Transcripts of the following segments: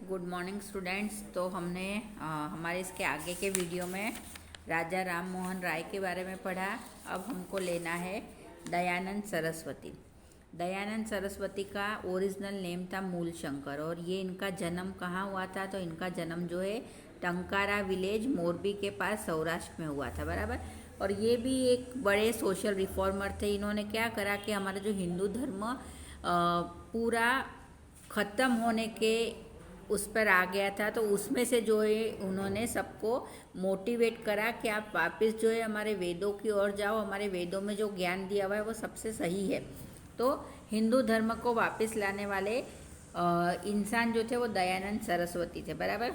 Good morning students. तो हमने हमारे इसके आगे के वीडियो में राजा राम मोहन राय के बारे में पढ़ा। अब हमको लेना है दयानंद सरस्वती। दयानंद सरस्वती का ओरिजिनल नेम था मूलशंकर और ये इनका जन्म कहाँ हुआ था? तो इनका जन्म जो है टंकारा विलेज मोरबी के पास सौराष्ट्र में हुआ था, बराबर। और ये भी एक बड़े सोशल रिफॉर्मर थे। इन्होंने क्या करा कि हमारा जो हिंदू धर्म पूरा ख़त्म होने के उस पर आ गया था, तो उसमें से जो है उन्होंने सबको मोटिवेट करा कि आप वापस जो है हमारे वेदों की ओर जाओ, हमारे वेदों में जो ज्ञान दिया हुआ है वो सबसे सही है। तो हिंदू धर्म को वापस लाने वाले इंसान जो थे वो दयानंद सरस्वती थे, बराबर।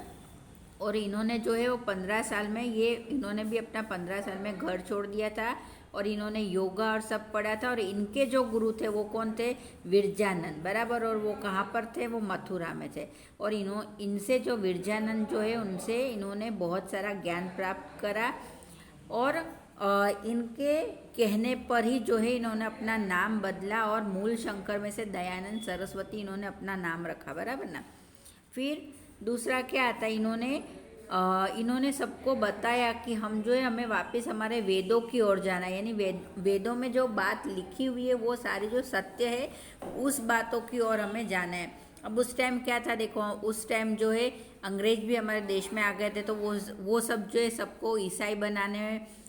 और इन्होंने जो है वो 15 साल में इन्होंने भी अपना 15 साल में घर छोड़ दिया था और इन्होंने योगा और सब पढ़ा था। और इनके जो गुरु थे वो कौन थे? विरजानंद, बराबर। और वो कहाँ पर थे? वो मथुरा में थे। और इनसे जो विरजानंद जो है उनसे इन्होंने बहुत सारा ज्ञान प्राप्त करा और इनके कहने पर ही जो है इन्होंने अपना नाम बदला और मूल शंकर में से दयानंद सरस्वती इन्होंने अपना नाम रखा, बराबर ना। फिर दूसरा क्या आता है? इन्होंने सबको बताया कि हम जो है हमें वापस हमारे वेदों की ओर जाना है, यानी वेदों में जो बात लिखी हुई है वो सारी जो सत्य है उस बातों की ओर हमें जाना है। अब उस टाइम क्या था? देखो, उस टाइम जो है अंग्रेज भी हमारे देश में आ गए थे, तो वो सब जो है सबको ईसाई बनाने,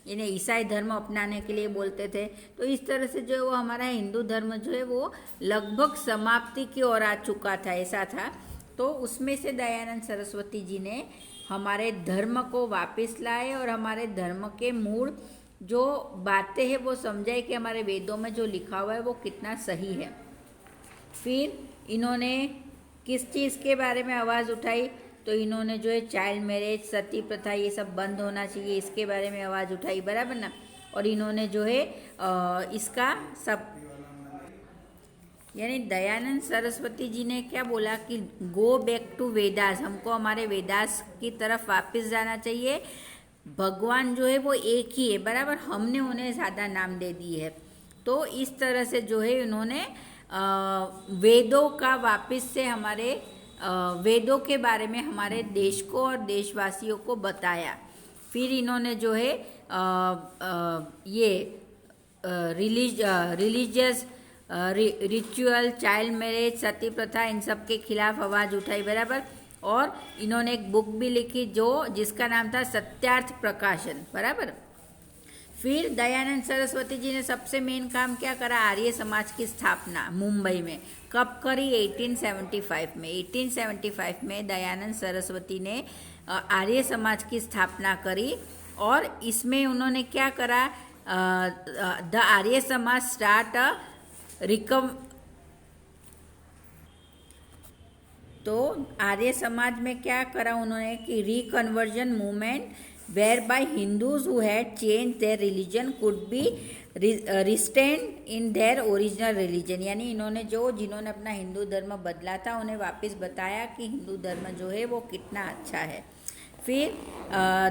यानी ईसाई धर्म अपनाने के लिए बोलते थे। तो इस तरह से जो है वो हमारा हिंदू धर्म जो है वो लगभग समाप्ति की ओर आ चुका था, ऐसा था। तो उसमें से दयानंद सरस्वती जी ने हमारे धर्म को वापस लाए और हमारे धर्म के मूल जो बातें हैं वो समझाए कि हमारे वेदों में जो लिखा हुआ है वो कितना सही है। फिर इन्होंने किस चीज़ के बारे में आवाज़ उठाई? तो इन्होंने जो है चाइल्ड मैरिज, सती प्रथा, ये सब बंद होना चाहिए, इसके बारे में आवाज़ उठाई, बराबर ना। और इन्होंने जो है इसका सब, यानी दयानंद सरस्वती जी ने क्या बोला कि गो बैक टू वेदास, हमको हमारे वेदास की तरफ वापस जाना चाहिए। भगवान जो है वो एक ही है, बराबर, हमने उन्हें ज़्यादा नाम दे दी है। तो इस तरह से जो है उन्होंने वेदों का वापस से हमारे वेदों के बारे में हमारे देश को और देशवासियों को बताया। फिर इन्होंने जो है ये रिलीजियस रिचुअल, चाइल्ड मैरिज, सती प्रथा, इन सब के खिलाफ आवाज़ उठाई, बराबर। और इन्होंने एक बुक भी लिखी जिसका नाम था सत्यार्थ प्रकाशन, बराबर। फिर दयानंद सरस्वती जी ने सबसे मेन काम क्या करा? आर्य समाज की स्थापना मुंबई में कब करी? 1875 में। 1875 में दयानंद सरस्वती ने आर्य समाज की स्थापना करी और इसमें उन्होंने क्या करा? द आर्य समाज स्टार्ट तो आर्य समाज में क्या करा उन्होंने कि reconversion movement whereby Hindus who had change their religion could be रिस्टेंड इन देयर ओरिजिनल रिलीजन, यानी जिन्होंने अपना हिंदू धर्म बदला था उन्हें वापस बताया कि हिंदू धर्म जो है वो कितना अच्छा है। फिर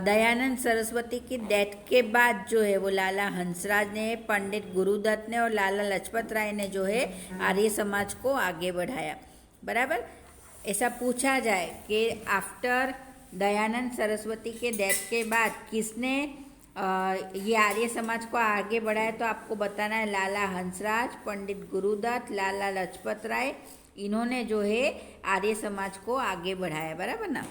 दयानंद सरस्वती की डेथ के बाद जो है वो लाला हंसराज ने, पंडित गुरुदत्त ने और लाला लजपत राय ने जो है आर्य समाज को आगे बढ़ाया, बराबर। ऐसा पूछा जाए कि आफ्टर दयानंद सरस्वती के डेथ के बाद किसने ये आर्य समाज को आगे बढ़ाया? तो आपको बताना है लाला हंसराज, पंडित गुरुदत्त, लाला लजपत राय, इन्होंने जो है आर्य समाज को आगे बढ़ाया, बराबर ना।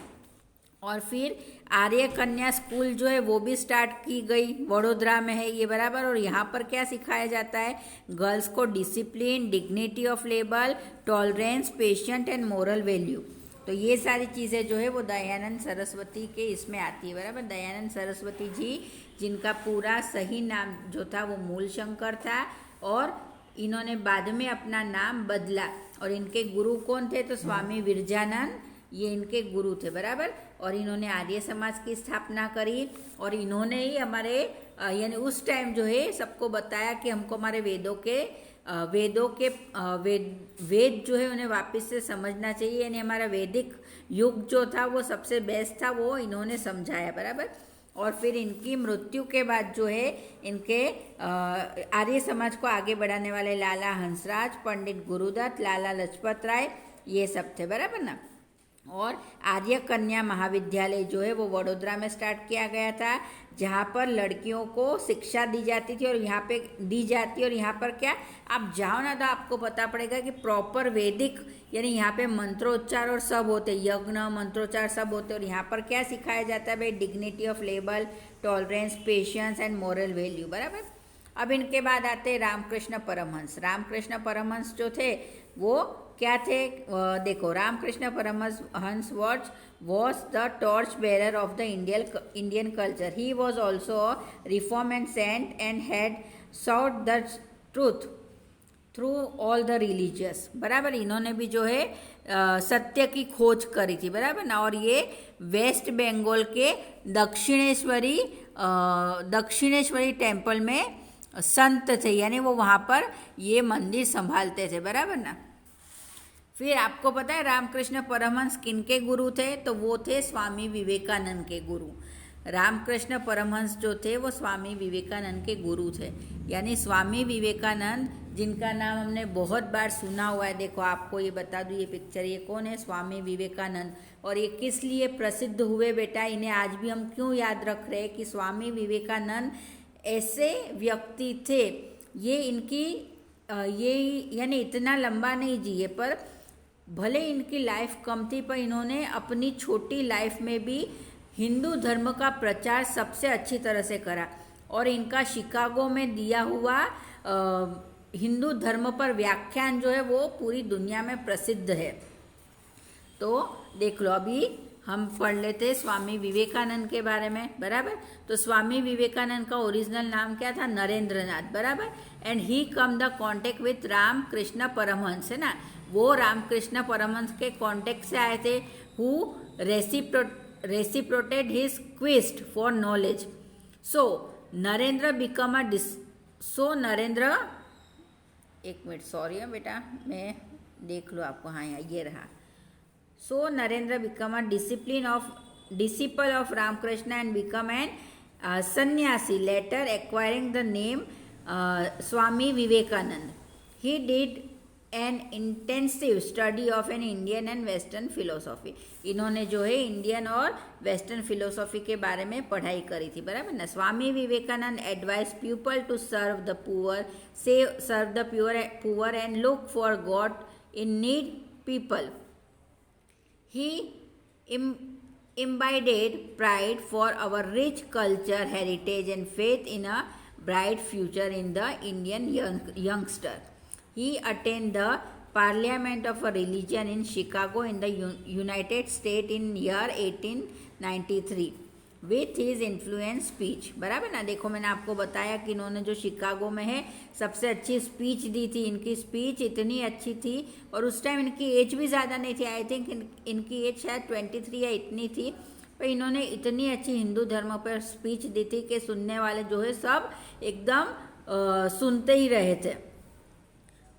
और फिर आर्य कन्या स्कूल जो है वो भी स्टार्ट की गई, वडोदरा में है ये, बराबर। और यहाँ पर क्या सिखाया जाता है? गर्ल्स को discipline, dignity of labour, tolerance, patient and moral value. तो ये सारी चीज़ें जो है वो दयानंद सरस्वती के इसमें आती है, बराबर। दयानंद सरस्वती जी जिनका पूरा सही नाम जो था वो मूलशंकर था और इन्होंने बाद में अपना नाम बदला। और इनके गुरु कौन थे? तो स्वामी विरजानंद, ये इनके गुरु थे, बराबर। और इन्होंने आर्य समाज की स्थापना करी और इन्होंने ही हमारे यानी उस टाइम जो है सबको बताया कि हमको हमारे वेद जो है उन्हें वापस से समझना चाहिए, यानी हमारा वैदिक युग जो था वो सबसे बेस्ट था, वो इन्होंने समझाया, बराबर। और फिर इनकी मृत्यु के बाद जो है इनके आर्य समाज को आगे बढ़ाने वाले लाला हंसराज, पंडित गुरुदत्त, लाला लजपत राय, ये सब थे, बराबर ना। और आर्य कन्या महाविद्यालय जो है वो वडोदरा में स्टार्ट किया गया था, जहाँ पर लड़कियों को शिक्षा दी जाती थी और यहाँ पे दी जाती है। और यहाँ पर क्या, आप जाओ ना तो आपको पता पड़ेगा कि प्रॉपर वैदिक, यानी यहाँ पे मंत्रोच्चार और सब होते, यज्ञ मंत्रोच्चार सब होते। और यहाँ पर क्या सिखाया जाता है भाई, dignity of labour, tolerance, patience and moral value, बराबर। अब इनके बाद आते रामकृष्ण परमहंस। रामकृष्ण परमहंस जो थे वो क्या थे, देखो, Ramakrishna Paramhans was the torch bearer of the Indian culture. He was also a reform and saint and had sought the truth through all the religious, बराबर। इन्होंने भी जो है सत्य की खोज करी थी, बराबर ना। और ये वेस्ट बंगाल के दक्षिणेश्वरी टेम्पल में संत थे, यानी वो वहाँ पर ये मंदिर संभालते थे, बराबर ना। फिर आपको पता है रामकृष्ण परमहंस किनके गुरु थे, तो वो थे स्वामी विवेकानंद के गुरु। रामकृष्ण परमहंस जो थे वो स्वामी विवेकानंद के गुरु थे। यानी स्वामी विवेकानंद, जिनका नाम हमने बहुत बार सुना हुआ है, देखो आपको ये बता दूँ, ये पिक्चर, ये कौन है, स्वामी विवेकानंद। और ये किस लिए प्रसिद्ध हुए बेटा, इन्हें आज भी हम क्यों याद रख रहे हैं कि स्वामी विवेकानंद ऐसे व्यक्ति थे, ये यानी इतना लंबा नहीं जिए, पर भले इनकी लाइफ कम थी, पर इन्होंने अपनी छोटी लाइफ में भी हिंदू धर्म का प्रचार सबसे अच्छी तरह से करा। और इनका शिकागो में दिया हुआ हिंदू धर्म पर व्याख्यान जो है वो पूरी दुनिया में प्रसिद्ध है। तो देख लो, अभी हम पढ़ लेते स्वामी विवेकानंद के बारे में, बराबर। तो स्वामी विवेकानंद का ओरिजिनल नाम क्या था, नरेंद्रनाथ, बराबर। And he come the contact with Ramakrishna Paramahamsa, है ना, वो रामकृष्ण परमहंस के कॉन्टेक्ट से आए थे। Who reciprocated his quest for knowledge. So Narendra become Narendra, एक मिनट, सॉरी बेटा, मैं देख लो आपको, हाँ ये रहा। So Narendra become a disciple of Ramakrishna and become an sannyasi, later acquiring the name Swami Vivekanand. He did an intensive study of an Indian and Western philosophy. इन्होंने जो है इंडियन और वेस्टर्न फिलोसॉफी के बारे में पढ़ाई करी थी, बराबर ना। Swami Vivekananda advise people to serve the poor and look for God in need people. He imbibed pride for our rich culture, heritage and faith in a bright future in the Indian youngster. He attained the Parliament of a Religion in Chicago in the United States in year 1893 with his influence speech, बराबर ना। देखो मैंने आपको बताया कि इन्होंने जो Chicago में है सबसे अच्छी स्पीच दी थी। इनकी स्पीच इतनी अच्छी थी, और उस टाइम इनकी एज भी ज़्यादा नहीं थी, आई थिंक इनकी एज शायद 23 या इतनी थी, पर इन्होंने इतनी अच्छी हिंदू धर्म पर स्पीच दी थी कि सुनने वाले जो है सब एकदम सुनते ही रहे थे।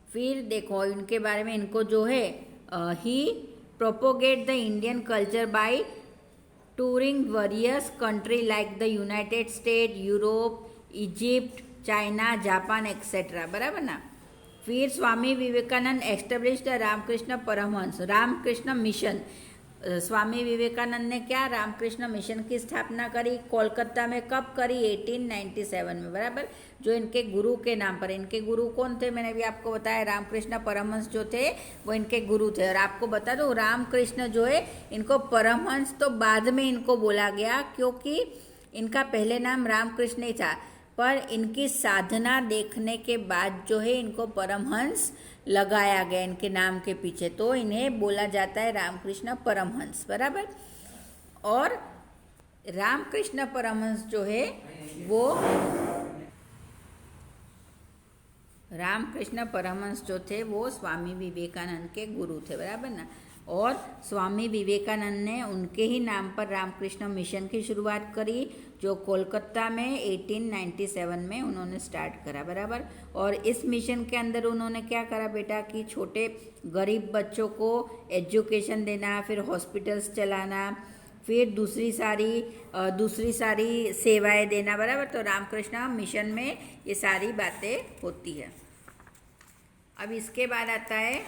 फिर देखो इनके बारे में, इनको जो है ही propagate the Indian culture by touring various countries like the United States, Europe, Egypt, China, Japan, etc. बराबर ना। फिर Swami Vivekananda establish the Ramakrishna Paramhansa Ramakrishna mission. Swami Vivekananda ने क्या, रामकृष्ण मिशन की स्थापना करी। कोलकाता में कब करी, 1897 में, बराबर। जो इनके गुरु के नाम पर, इनके गुरु कौन थे, मैंने भी आपको बताया, रामकृष्ण परमहंस जो थे वो इनके गुरु थे। और आपको बता दो, रामकृष्ण जो है, इनको परमहंस तो बाद में इनको बोला गया, क्योंकि इनका पहले नाम रामकृष्ण ही था, पर इनकी साधना देखने के बाद जो है इनको परमहंस लगाया गया इनके नाम के पीछे, तो इन्हें बोला जाता है रामकृष्ण परमहंस, बराबर। और रामकृष्ण परमहंस जो है वो, रामकृष्ण परमहंस जो थे वो स्वामी विवेकानंद के गुरु थे, बराबर ना। और स्वामी विवेकानंद ने उनके ही नाम पर रामकृष्ण मिशन की शुरुआत करी, जो कोलकाता में 1897 में उन्होंने स्टार्ट करा, बराबर। और इस मिशन के अंदर उन्होंने क्या करा बेटा, कि छोटे गरीब बच्चों को एजुकेशन देना, फिर हॉस्पिटल्स चलाना, फिर दूसरी सारी सेवाएं देना, बराबर। तो रामकृष्ण मिशन में ये सारी बातें होती है। अब इसके बाद आता है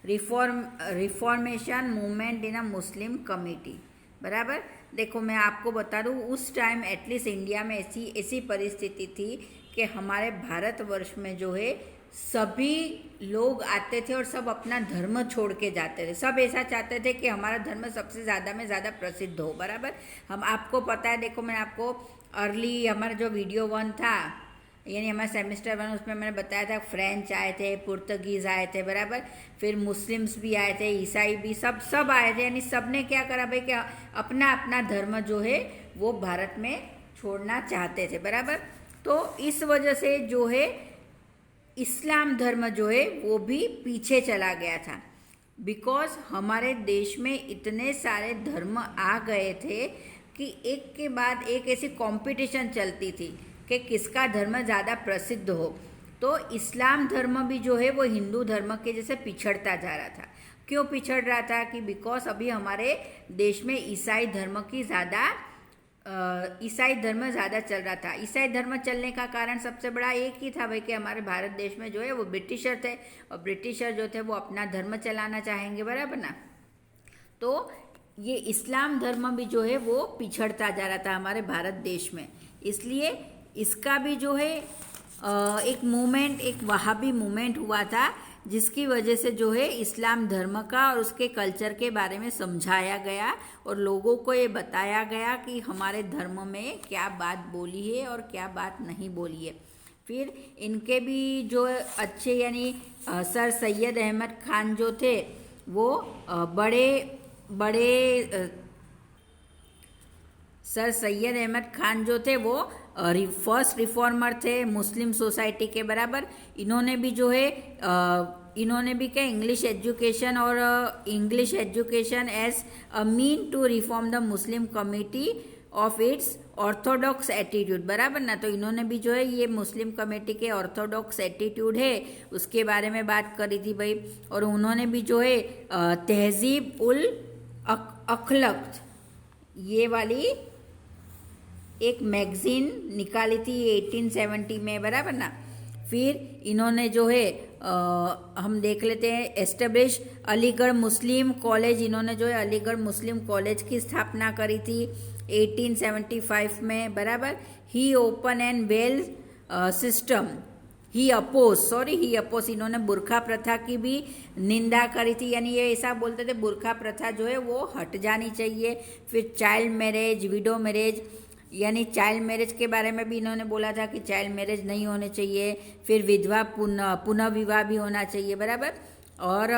reformation movement in a Muslim committee. बराबर। देखो मैं आपको बता दूँ, उस टाइम एटलीस्ट इंडिया में ऐसी परिस्थिति थी कि हमारे भारतवर्ष में जो है सभी लोग आते थे और सब अपना धर्म छोड़ के जाते थे। सब ऐसा चाहते थे कि हमारा धर्म सबसे ज़्यादा में ज़्यादा प्रसिद्ध हो। बराबर। हम आपको पता है, देखो मैं आपको अर्ली हमारा जो वीडियो 1 था, यानी हमारा सेमेस्टर 1, उसमें मैंने बताया था फ्रेंच आए थे, पुर्तगीज़ आए थे। बराबर। फिर मुस्लिम्स भी आए थे, ईसाई भी, सब आए थे। यानी सब ने क्या करा भाई कि अपना अपना धर्म जो है वो भारत में छोड़ना चाहते थे। बराबर। तो इस वजह से जो है इस्लाम धर्म जो है वो भी पीछे चला गया था, बिकॉज हमारे देश में इतने सारे धर्म आ गए थे कि एक के बाद एक ऐसी कंपटीशन चलती थी कि किसका धर्म ज़्यादा प्रसिद्ध हो। तो इस्लाम धर्म भी जो है वो हिंदू धर्म के जैसे पिछड़ता जा रहा था। क्यों पिछड़ रहा था? कि बिकॉज अभी हमारे देश में ईसाई धर्म ज़्यादा चल रहा था। ईसाई धर्म चलने का कारण सबसे बड़ा एक ही था भाई कि हमारे भारत देश में जो है वो ब्रिटिशर थे, और ब्रिटिशर जो थे वो अपना धर्म चलाना चाहेंगे। बराबर ना। तो ये इस्लाम धर्म भी जो है वो पिछड़ता जा रहा था हमारे भारत देश में। इसलिए इसका भी जो है एक मूवमेंट, एक वहाबी मूवमेंट हुआ था, जिसकी वजह से जो है इस्लाम धर्म का और उसके कल्चर के बारे में समझाया गया और लोगों को ये बताया गया कि हमारे धर्म में क्या बात बोली है और क्या बात नहीं बोली है। फिर इनके भी जो अच्छे यानी सर सैयद अहमद खान जो थे वो सर सैयद अहमद खान जो थे वो फर्स्ट रिफॉर्मर थे मुस्लिम सोसाइटी के। बराबर। इन्होंने भी जो है इन्होंने भी क्या इंग्लिश एजुकेशन और English education as a mean to reform the Muslim committee of its orthodox attitude. बराबर ना। तो इन्होंने भी जो है ये मुस्लिम कमेटी के ऑर्थोडॉक्स एटीट्यूड है उसके बारे में बात करी थी भाई। और उन्होंने भी जो है तहजीब उल अखलक ये वाली एक मैगजीन निकाली थी 1870 में। बराबर ना। फिर इन्होंने जो है हम देख लेते हैं एस्टेब्लिश अलीगढ़ मुस्लिम कॉलेज। इन्होंने जो है अलीगढ़ मुस्लिम कॉलेज की स्थापना करी थी 1875 में। बराबर। ही ओपन एंड वेल सिस्टम ही अपोज इन्होंने बुरखा प्रथा की भी निंदा करी थी, यानी ये ऐसा बोलते थे बुरखा प्रथा जो है वो हट जानी चाहिए। फिर चाइल्ड मैरिज, विडो मैरिज, यानी चाइल्ड मैरिज के बारे में भी इन्होंने बोला था कि चाइल्ड मैरिज नहीं होने चाहिए। फिर विधवा पुनः विवाह भी होना चाहिए। बराबर। और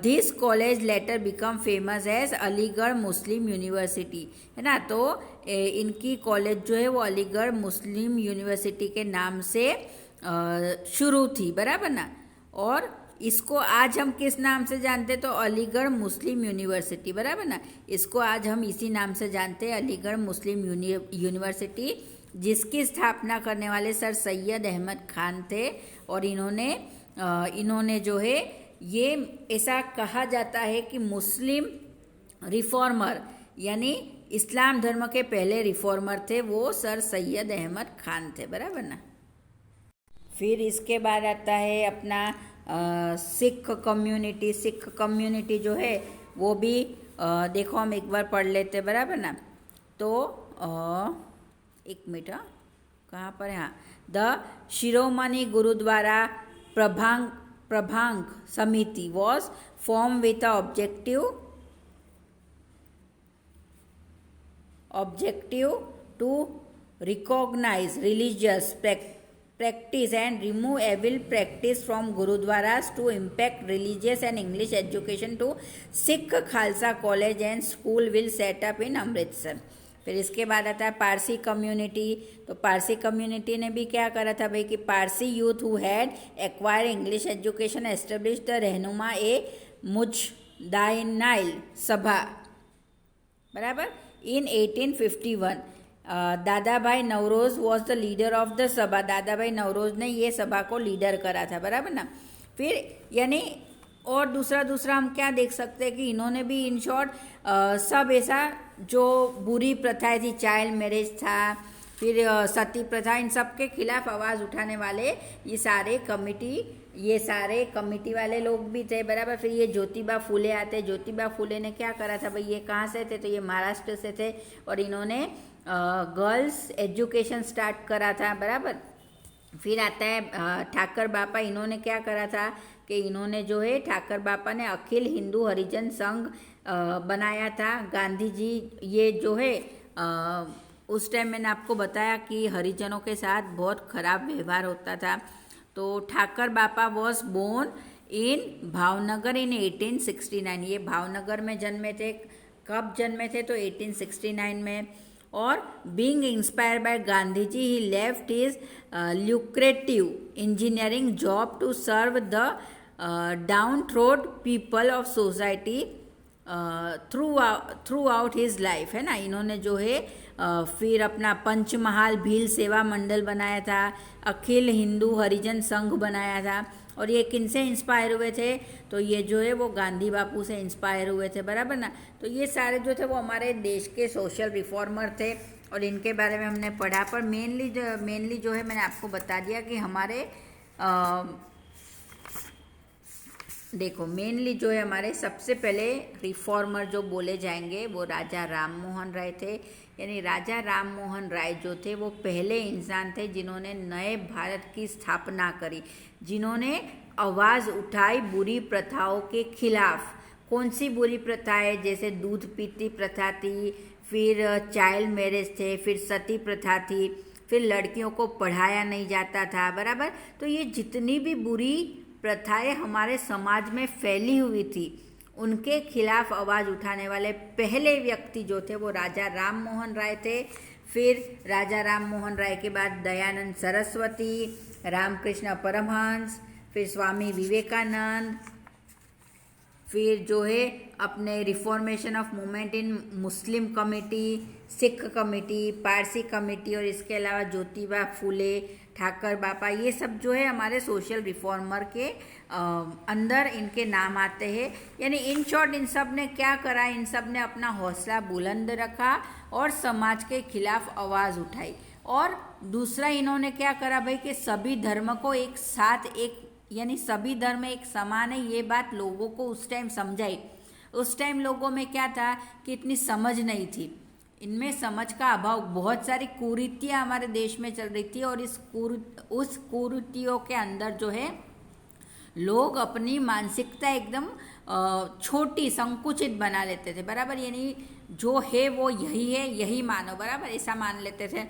this college later become famous as Aligarh Muslim University, है ना। तो इनकी कॉलेज जो है वो अलीगढ़ मुस्लिम यूनिवर्सिटी के नाम से शुरू थी। बराबर ना। और इसको आज हम किस नाम से जानते? तो अलीगढ़ मुस्लिम यूनिवर्सिटी। बराबर ना। इसको आज हम इसी नाम से जानते हैं, अलीगढ़ मुस्लिम यूनिवर्सिटी, जिसकी स्थापना करने वाले सर सैयद अहमद खान थे। और इन्होंने जो है ये ऐसा कहा जाता है कि मुस्लिम रिफॉर्मर यानी इस्लाम धर्म के पहले रिफॉर्मर थे वो सर सैयद अहमद खान थे। बराबर ना। फिर इसके बाद आता है अपना सिख कम्युनिटी जो है वो भी देखो हम एक बार पढ़ लेते। बराबर ना। तो एक मिनट, कहाँ पर है? हाँ, द शिरोमणि गुरुद्वारा प्रभांग समिति was form with objective to recognize religious practice and remove evil practice from gurudwaras to impact religious and English education to Sikh Khalsa College and School will set up in Amritsar। फिर इसके बाद आता है Parsi community. तो Parsi community ने भी क्या करा था भाई कि Parsi youth who had acquire English education establish the रहनुमा ए मुजदाइनाइल सभा। बराबर। इन 1851 दादा भाई Navroz was the leader of the सभा। दादा भाई नवरोज ने ये सभा को लीडर करा था। बराबर ना। फिर यानी और दूसरा हम क्या देख सकते हैं कि इन्होंने भी इन शॉर्ट सब ऐसा जो बुरी प्रथाएं थी, चाइल्ड मैरिज था, फिर सती प्रथा, इन सब के खिलाफ आवाज़ उठाने वाले ये सारे कमिटी ये सारे कमेटी वाले लोग भी थे, बराबर। फिर ये ज्योतिबा फुले आते। ज्योतिबा फुले ने क्या करा था भाई, ये कहाँ से थे, तो ये महाराष्ट्र से थे और इन्होंने गर्ल्स एजुकेशन स्टार्ट करा था, बराबर। फिर आता है ठाकर बापा। इन्होंने क्या करा था कि इन्होंने जो है ठाकर बापा ने अखिल हिंदू हरिजन संघ बनाया था। गांधी जी ये जो है उस टाइम मैंने आपको बताया कि हरिजनों के साथ बहुत खराब व्यवहार होता था। तो ठाकर बापा वॉज बोर्न इन भावनगर इन 1869। ये भावनगर में जन्मे थे। कब जन्मे थे, तो 1869 में। और being inspired by Gandhi ji he left his lucrative engineering job to serve the downtrodden people of society throughout his life, है ना। इन्होंने जो है फिर अपना पंचमहाल भील सेवा मंडल बनाया था, अखिल हिंदू हरिजन संघ बनाया था। और ये किन से इंस्पायर हुए थे, तो ये जो है वो गांधी बापू से इंस्पायर हुए थे, बराबर ना। तो ये सारे जो थे वो हमारे देश के सोशल रिफॉर्मर थे और इनके बारे में हमने पढ़ा। पर मेनली जो है मैंने आपको बता दिया कि हमारे देखो मेनली जो है हमारे सबसे पहले रिफॉर्मर जो बोले जाएंगे वो राजा राम मोहन राय थे। यानी राजा राम मोहन राय जो थे वो पहले इंसान थे जिन्होंने नए भारत की स्थापना करी, जिन्होंने आवाज़ उठाई बुरी प्रथाओं के खिलाफ। कौन सी बुरी प्रथाएं, जैसे दूध पीती प्रथा थी, फिर चाइल्ड मैरिज थे, फिर सती प्रथा थी, फिर लड़कियों को पढ़ाया नहीं जाता था, बराबर। तो ये जितनी भी बुरी प्रथाएं हमारे समाज में फैली हुई थी उनके खिलाफ आवाज़ उठाने वाले पहले व्यक्ति जो थे वो राजा राम मोहन राय थे। फिर राजा राम मोहन राय के बाद दयानंद सरस्वती, रामकृष्ण परमहंस, फिर स्वामी विवेकानंद, फिर जो है अपने reformation of movement in Muslim committee, Sikh committee, Parsi committee, और इसके अलावा ज्योतिबा फुले, ठाकर बापा, ये सब जो है हमारे सोशल रिफॉर्मर के अंदर इनके नाम आते हैं। यानी इन शॉर्ट इन सब ने क्या करा, इन सब ने अपना हौसला बुलंद रखा और समाज के खिलाफ आवाज़ उठाई। और दूसरा इन्होंने क्या करा भाई कि सभी धर्म को एक साथ, एक यानी सभी धर्म एक समान है, ये बात लोगों को उस टाइम समझाई। उस टाइम लोगों में क्या था कि इतनी समझ नहीं थी, इनमें समझ का अभाव, बहुत सारी कुरीतियाँ हमारे देश में चल रही थी और उस कुरीतियों के अंदर जो है लोग अपनी मानसिकता एकदम छोटी संकुचित बना लेते थे, बराबर। यानी जो है वो यही है, यही मानो, बराबर, ऐसा मान लेते थे।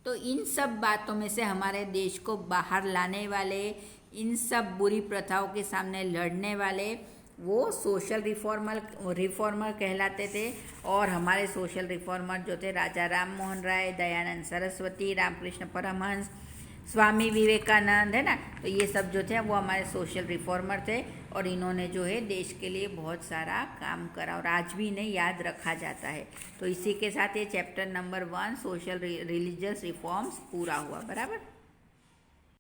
तो इन सब बातों में से हमारे देश को बाहर लाने वाले, इन सब बुरी प्रथाओं के सामने लड़ने वाले वो सोशल रिफॉर्मर कहलाते थे। और हमारे सोशल रिफॉर्मर जो थे राजा राम मोहन राय, दयानंद सरस्वती, रामकृष्ण परमहंस, स्वामी विवेकानंद, है ना। तो ये सब जो थे वो हमारे सोशल रिफॉर्मर थे और इन्होंने जो है देश के लिए बहुत सारा काम करा और आज भी इन्हें याद रखा जाता है। तो इसी के साथ ये chapter number 1 social religious reforms पूरा हुआ, बराबर।